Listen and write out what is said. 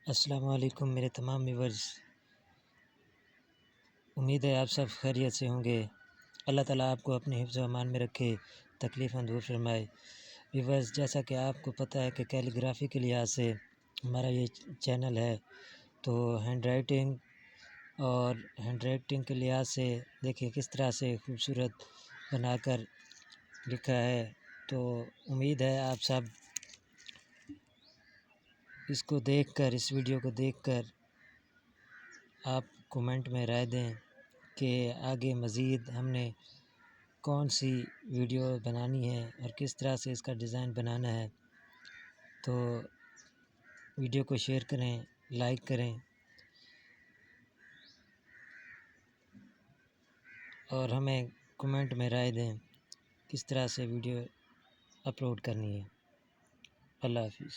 السلام علیکم میرے تمام ویورز، امید ہے آپ سب خیریت سے ہوں گے۔ اللہ تعالیٰ آپ کو اپنے حفظ و امان میں رکھے، تکلیفاں دور فرمائے۔ ویورز، جیسا کہ آپ کو پتہ ہے کہ کیلیگرافی کے لحاظ سے ہمارا یہ چینل ہے، تو ہینڈ رائٹنگ کے لحاظ سے دیکھیں کس طرح سے خوبصورت بنا کر لکھا ہے۔ تو امید ہے آپ سب اس کو دیکھ کر، اس ویڈیو کو دیکھ کر آپ کومنٹ میں رائے دیں کہ آگے مزید ہم نے کون سی ویڈیو بنانی ہے اور کس طرح سے اس کا ڈیزائن بنانا ہے۔ تو ویڈیو کو شیئر کریں، لائک کریں اور ہمیں کومنٹ میں رائے دیں کس طرح سے ویڈیو اپلوڈ کرنی ہے۔ اللہ حافظ۔